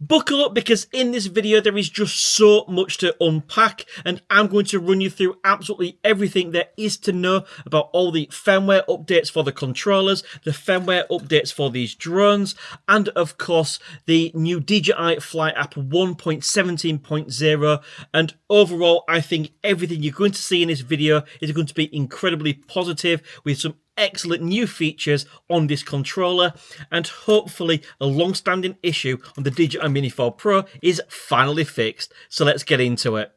Buckle up, because in this video there is just so much to unpack, and I'm going to run you through absolutely everything there is to know about all the firmware updates for the controllers, the firmware updates for these drones, and of course the new DJI Fly app 1.17.0. and overall I think everything you're going to see in this video is going to be incredibly positive, with some excellent new features on this controller, and hopefully a long-standing issue on the DJI Mini 4 Pro is finally fixed. So let's get into it.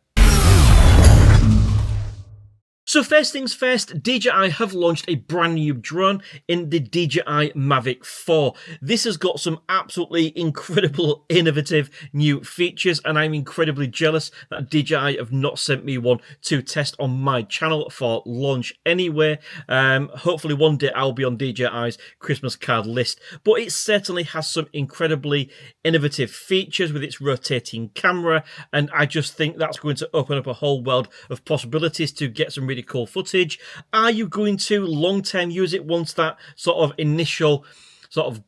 So first things first, DJI have launched a brand new drone in the DJI Mavic 4. This has got some absolutely incredible, innovative new features, and I'm incredibly jealous that DJI have not sent me one to test on my channel for launch anyway. Hopefully one day I'll be on DJI's Christmas card list, but it certainly has some incredibly innovative features with its rotating camera, and I just think that's going to open up a whole world of possibilities to get some really cool footage. Are you going to long term use it once that sort of initial sort of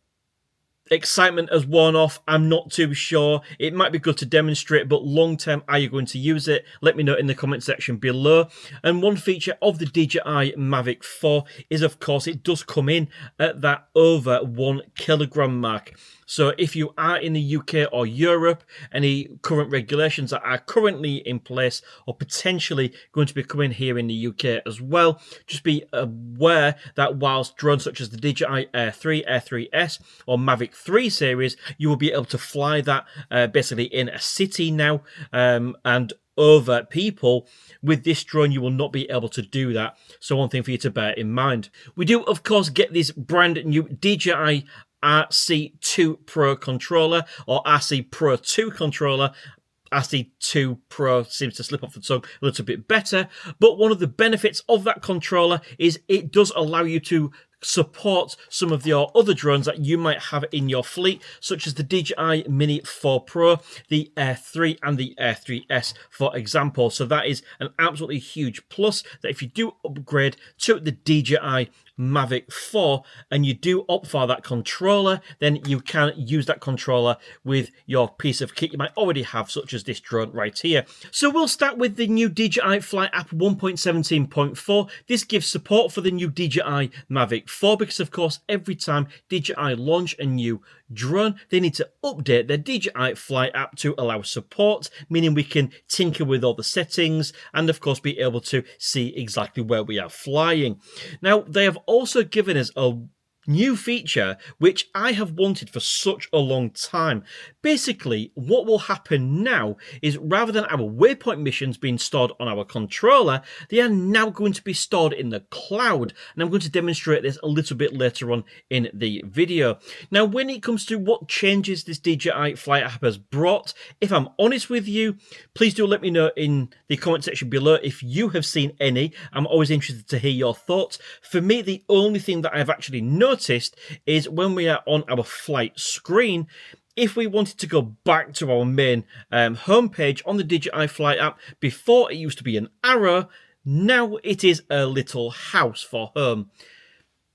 excitement has worn off? I'm not too sure. It might be good to demonstrate, but long term, are you going to use it? Let me know in the comment section below. And one feature of the DJI Mavic 4 is, of course, it does come in at that over 1 kilogram mark. So if you are in the UK or Europe, any current regulations that are currently in place or potentially going to be coming here in the UK as well, just be aware that whilst drones such as the DJI Air 3, Air 3S or Mavic 3 series, you will be able to fly that basically in a city now, and over people. With this drone, you will not be able to do that. So one thing for you to bear in mind. We do, of course, get this brand new DJI RC2 Pro controller, or RC Pro 2 controller. RC2 Pro seems to slip off the tongue a little bit better, but one of the benefits of that controller is it does allow you to support some of your other drones that you might have in your fleet, such as the DJI Mini 4 Pro, the Air 3 and the Air 3S, for example. So that is an absolutely huge plus, that if you do upgrade to the DJI Mavic 4 and you do opt for that controller, then you can use that controller with your piece of kit you might already have, such as this drone right here. So we'll start with the new DJI Fly app 1.17.4. This gives support for the new DJI Mavic 4 because, of course, every time DJI launch a new drone, they need to update their DJI Fly app to allow support, meaning we can tinker with all the settings and, of course, be able to see exactly where we are flying. Now, they have also given us a new feature which I have wanted for such a long time. Basically, what will happen now is, rather than our waypoint missions being stored on our controller, they are now going to be stored in the cloud, and I'm going to demonstrate this a little bit later on in the video. Now, when it comes to what changes this DJI Fly app has brought, if I'm honest with you, please do let me know in the comment section below if you have seen any. I'm always interested to hear your thoughts. For me, the only thing that I've actually noticed is when we are on our flight screen, if we wanted to go back to our main homepage on the DJI Fly app, before it used to be an arrow, now it is a little house for home.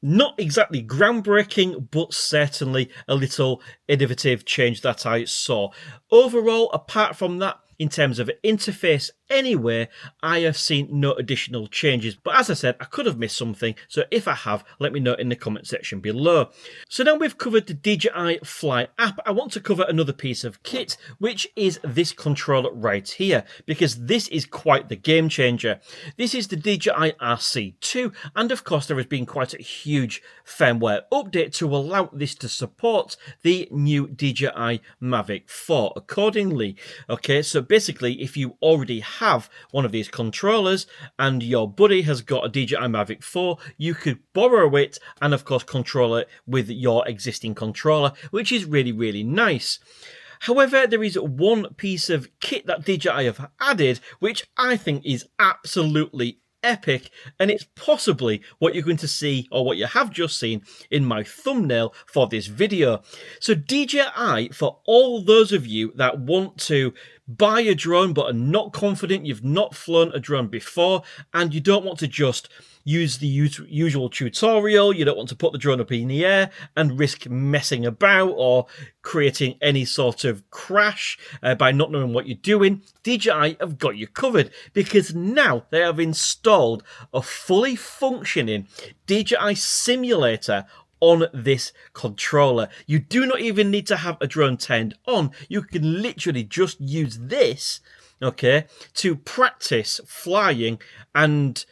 Not exactly groundbreaking, but certainly a little innovative change that I saw. Overall, apart from that, in terms of interface anyway, I have seen no additional changes. But as I said, I could have missed something, so if I have, let me know in the comment section below. So now we've covered the DJI Fly app, I want to cover another piece of kit, which is this controller right here, because this is quite the game changer. This is the DJI RC2, and of course there has been quite a huge firmware update to allow this to support the new DJI Mavic 4 accordingly. Okay, so basically, if you already have one of these controllers and your buddy has got a DJI Mavic 4, you could borrow it and, of course, control it with your existing controller, which is really, really nice. However, there is one piece of kit that DJI have added, which I think is absolutely epic, and it's possibly what you're going to see, or what you have just seen, in my thumbnail for this video. So DJI, for all those of you that want to buy a drone but are not confident, you've not flown a drone before, and you don't want to just use the usual tutorial, you don't want to put the drone up in the air and risk messing about or creating any sort of crash by not knowing what you're doing, DJI have got you covered, because now they have installed a fully functioning DJI simulator on this controller. You do not even need to have a drone turned on. You can literally just use this, okay, to practice flying and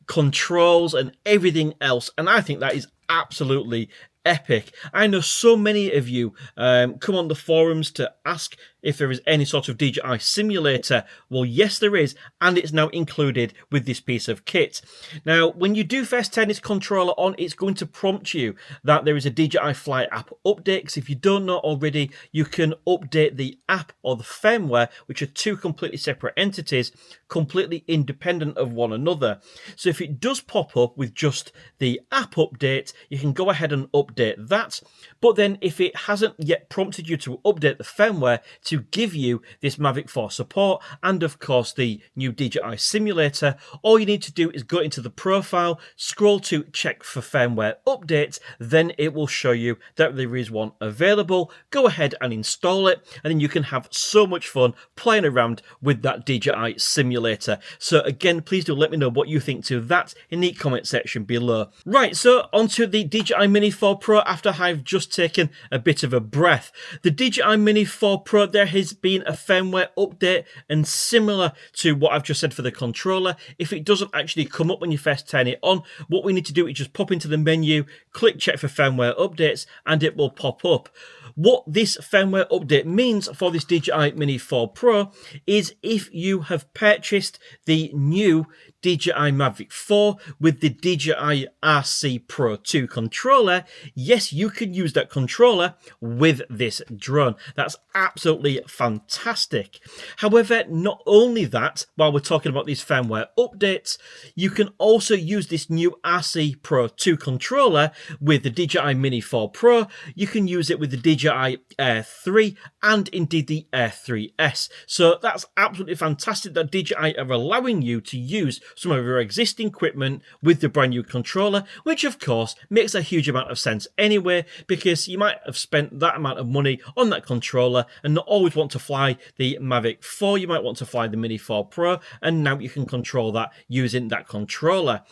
controls and everything else. And I think that is absolutely epic. I know so many of you come on the forums to ask if there is any sort of DJI simulator. Well, yes, there is, and it's now included with this piece of kit. Now, when you do first turn this controller on, it's going to prompt you that there is a DJI Fly app update, because if you don't know already, you can update the app or the firmware, which are two completely separate entities, completely independent of one another. So if it does pop up with just the app update, you can go ahead and update that. But then if it hasn't yet prompted you to update the firmware to give you this Mavic 4 support and of course the new DJI simulator, all you need to do is go into the profile, scroll to check for firmware updates, then it will show you that there is one available. Go ahead and install it, and then you can have so much fun playing around with that DJI simulator. So again, please do let me know what you think to that in the comment section below. Right, so onto the DJI Mini 4 Pro after I've just taken a bit of a breath. The DJI Mini 4 Pro, there has been a firmware update, and similar to what I've just said for the controller, if it doesn't actually come up when you first turn it on, what we need to do is just pop into the menu, click check for firmware updates, and it will pop up. What this firmware update means for this DJI Mini 4 Pro is if you have purchased the new DJI Mavic 4 with the DJI RC Pro 2 controller, yes, you can use that controller with this drone. That's absolutely fantastic. However, not only that, while we're talking about these firmware updates, you can also use this new RC Pro 2 controller with the DJI Mini 4 Pro. You can use it with the DJI Air 3 and indeed the Air 3S. So that's absolutely fantastic that DJI are allowing you to use some of your existing equipment with the brand new controller, which of course makes a huge amount of sense anyway, because you might have spent that amount of money on that controller and not always want to fly the Mavic 4. You might want to fly the Mini 4 Pro, and now you can control that using that controller.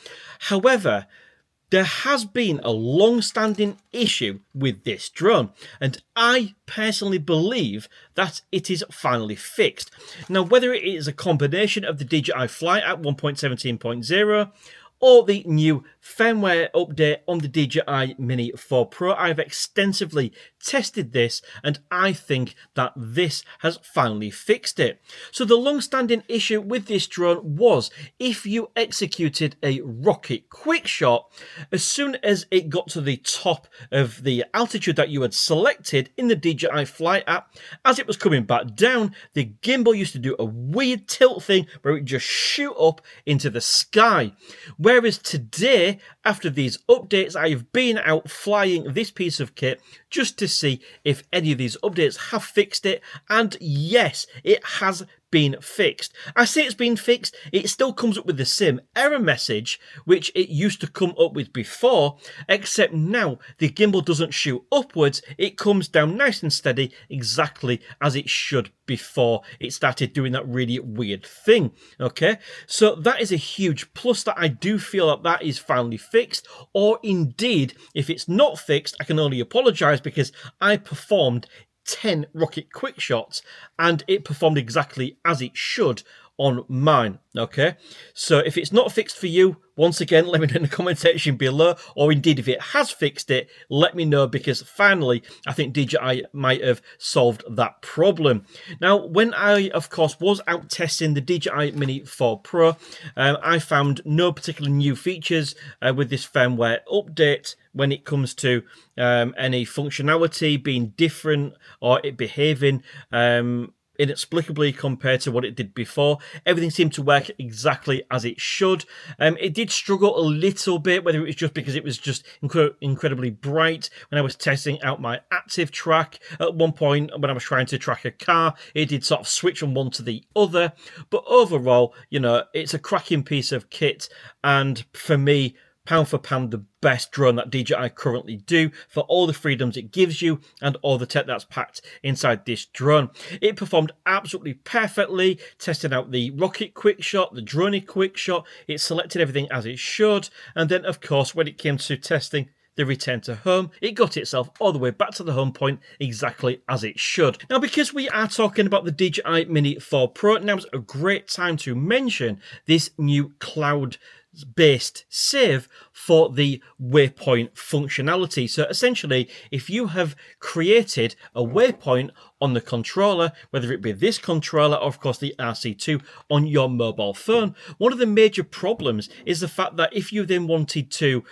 However, there has been a long-standing issue with this drone, and I personally believe that it is finally fixed. Now, whether it is a combination of the DJI Fly at 1.17.0 or the new firmware update on the DJI Mini 4 Pro, I've extensively tested this, and I think that this has finally fixed it. So the long-standing issue with this drone was if you executed a rocket quick shot, as soon as it got to the top of the altitude that you had selected in the DJI Fly app, as it was coming back down, the gimbal used to do a weird tilt thing where it would just shoot up into the sky. Whereas today, after these updates, I have been out flying this piece of kit just to see if any of these updates have fixed it, and yes, it has been fixed. I say it's been fixed, it still comes up with the same error message which it used to come up with before, except now the gimbal doesn't shoot upwards, it comes down nice and steady, exactly as it should before it started doing that really weird thing. Okay, so that is a huge plus that I do feel that that is finally fixed, or indeed, if it's not fixed, I can only apologise, because I performed 10 rocket quick shots and it performed exactly as it should on mine. Okay, so if it's not fixed for you, once again, let me know in the comment section below, or indeed if it has fixed it, let me know, because finally I think DJI might have solved that problem. Now, when I of course was out testing the DJI Mini 4 Pro, I found no particular new features with this firmware update when it comes to any functionality being different or it behaving inexplicably compared to what it did before. Everything seemed to work exactly as it should. It did struggle a little bit, whether it was just because it was just incredibly bright when I was testing out my active track. At one point, when I was trying to track a car, it did sort of switch from one to the other. But overall, you know, it's a cracking piece of kit, and for me, pound for pound, the best drone that DJI currently do for all the freedoms it gives you and all the tech that's packed inside this drone. It performed absolutely perfectly, testing out the rocket quick shot, the drone quick shot. It selected everything as it should, and then of course when it came to testing the return to home, it got itself all the way back to the home point exactly as it should. Now, because we are talking about the DJI Mini 4 Pro, now's a great time to mention this new cloud-based save for the waypoint functionality. So essentially, if you have created a waypoint on the controller, whether it be this controller or of course the RC2 on your mobile phone, one of the major problems is the fact that if you then wanted to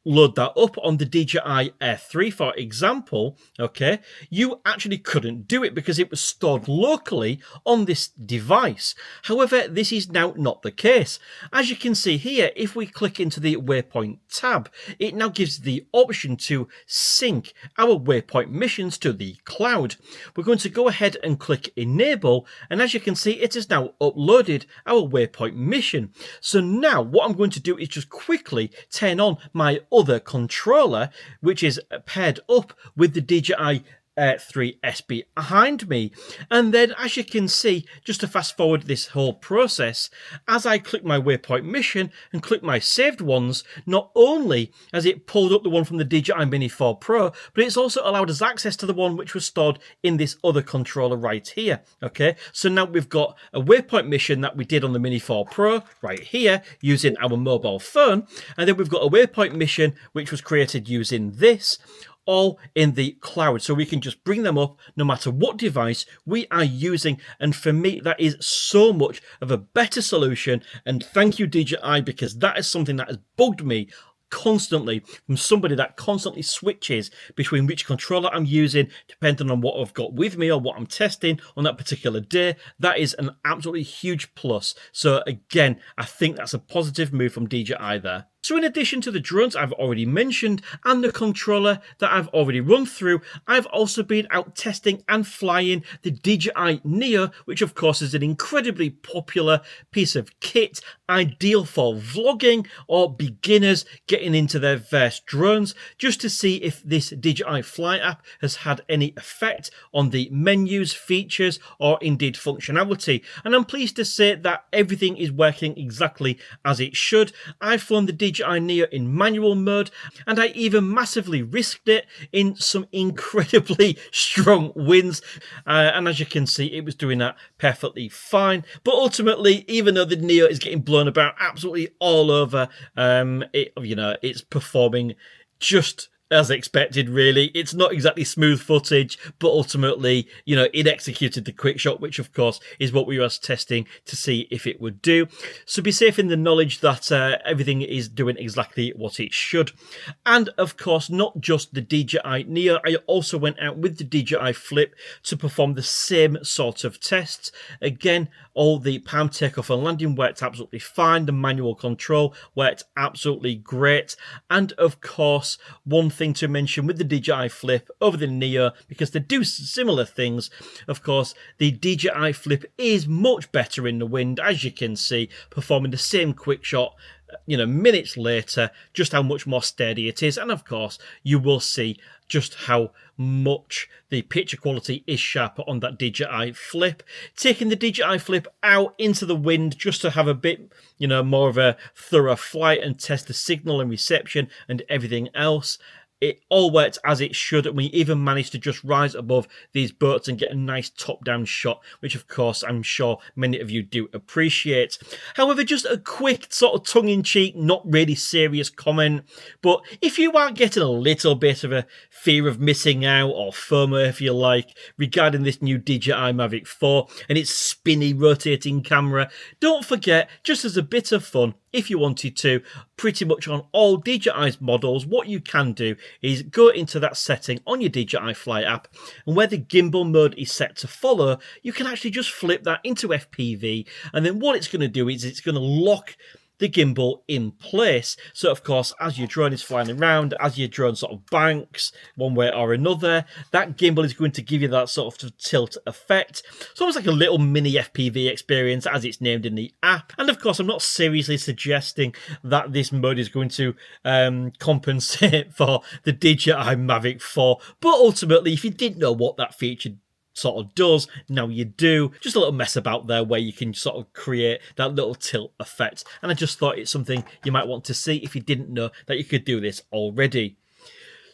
load that up on the DJI Air 3, for example, okay, you actually couldn't do it because it was stored locally on this device. However, this is now not the case. As you can see here, if we click into the waypoint tab, it now gives the option to sync our waypoint missions to the cloud. We're going to go ahead and click enable, and as you can see, it has now uploaded our waypoint mission. So now what I'm going to do is just quickly turn on my other controller, which is paired up with the DJI Air 3 SB behind me. And then, as you can see, just to fast forward this whole process, as I click my waypoint mission and click my saved ones, not only has it pulled up the one from the DJI Mini 4 Pro, but it's also allowed us access to the one which was stored in this other controller right here. Okay, so now we've got a waypoint mission that we did on the Mini 4 Pro right here using our mobile phone, and then we've got a waypoint mission which was created using this, all in the cloud, so we can just bring them up no matter what device we are using. And for me, that is so much of a better solution, and thank you DJI, because that is something that has bugged me constantly from somebody that constantly switches between which controller I'm using depending on what I've got with me or what I'm testing on that particular day. That is an absolutely huge plus. So again, I think that's a positive move from DJI there. So in addition to the drones I've already mentioned and the controller that I've already run through, I've also been out testing and flying the DJI Neo, which of course is an incredibly popular piece of kit, ideal for vlogging or beginners getting into their first drones, just to see if this DJI Fly app has had any effect on the menus, features, or indeed functionality. And I'm pleased to say that everything is working exactly as it should. I've flown the DJI Neo in manual mode, and I even massively risked it in some incredibly strong winds, and as you can see, it was doing that perfectly fine. But ultimately, even though the Neo is getting blown about absolutely all over, it's performing just as expected, really. It's not exactly smooth footage, but ultimately, it executed the quick shot, which of course is what we were testing to see if it would do. So be safe in the knowledge that everything is doing exactly what it should. And of course, not just the DJI Neo, I also went out with the DJI Flip to perform the same sort of tests. Again, all the palm takeoff and landing worked absolutely fine. The manual control worked absolutely great. And of course, one thing to mention with the DJI Flip over the Neo, because they do similar things, of course, the DJI Flip is much better in the wind, as you can see, performing the same quick shot minutes later, just how much more steady it is. And of course, you will see just how much the picture quality is sharper on that DJI Flip. Taking the DJI Flip out into the wind just to have a bit, more of a thorough flight and test the signal and reception and everything else. It all worked as it should, and we even managed to just rise above these boats and get a nice top-down shot, which of course I'm sure many of you do appreciate. However, just a quick sort of tongue-in-cheek, not really serious comment, but if you are getting a little bit of a fear of missing out, or FOMO if you like, regarding this new DJI Mavic 4 and its spinny rotating camera, don't forget, just as a bit of fun, if you wanted to. Pretty much on all DJI's models, what you can do is go into that setting on your DJI Fly app, and where the gimbal mode is set to follow, you can actually just flip that into FPV, and then what it's going to do is it's going to lock the gimbal in place. So of course, as your drone is flying around, as your drone sort of banks one way or another, that gimbal is going to give you that sort of tilt effect. It's almost like a little mini FPV experience, as it's named in the app. And of course, I'm not seriously suggesting that this mode is going to compensate for the DJI Mavic 4, but ultimately, if you didn't know what that feature sort of does, now you do. Just a little mess about there where you can sort of create that little tilt effect, and I just thought it's something you might want to see if you didn't know that you could do this already.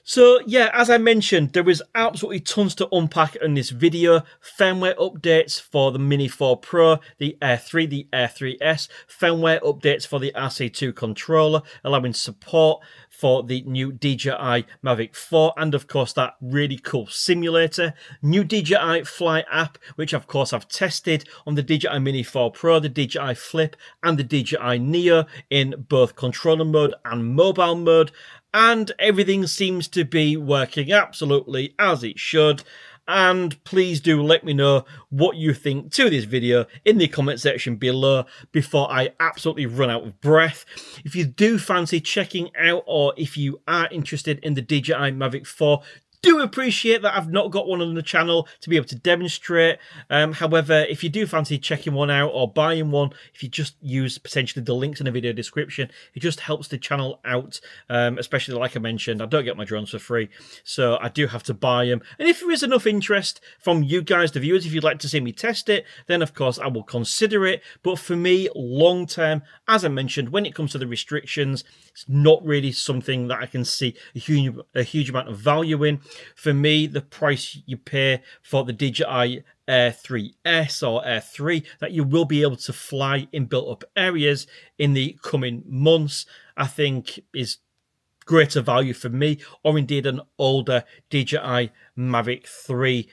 So yeah, as I mentioned, there is absolutely tons to unpack in this video. Firmware updates for the Mini 4 Pro, the Air 3, the Air 3S, firmware updates for the RC2 controller, allowing support for the new DJI Mavic 4, and of course that really cool simulator, new DJI Fly app, which of course I've tested on the DJI Mini 4 Pro, the DJIFlip and the DJI Neo in both controller mode and mobile mode, and everything seems to be working absolutely as it should. And please do let me know what you think to this video in the comment section below before I absolutely run out of breath. If you do fancy checking out, or if you are interested in the DJI Mavic 4, do appreciate that I've not got one on the channel to be able to demonstrate. However, if you do fancy checking one out or buying one, if you just use potentially the links in the video description, it just helps the channel out, especially like I mentioned, I don't get my drones for free, so I do have to buy them. And if there is enough interest from you guys, the viewers, if you'd like to see me test it, then of course I will consider it. But for me, long term, as I mentioned, when it comes to the restrictions, it's not really something that I can see a huge amount of value in. For me, the price you pay for the DJI Air 3S or Air 3 that you will be able to fly in built-up areas in the coming months, I think is greater value for me, or indeed an older DJI Mavic 3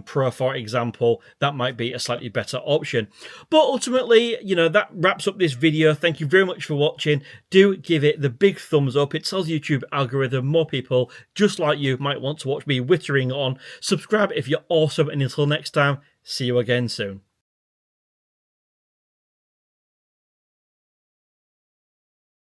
Pro, for example. That might be a slightly better option. But ultimately, you know, that wraps up this video. Thank you very much for watching. Do give it the big thumbs up. It tells YouTube algorithm more people just like you might want to watch me wittering on. Subscribe if you're awesome, and until next time, see you again soon.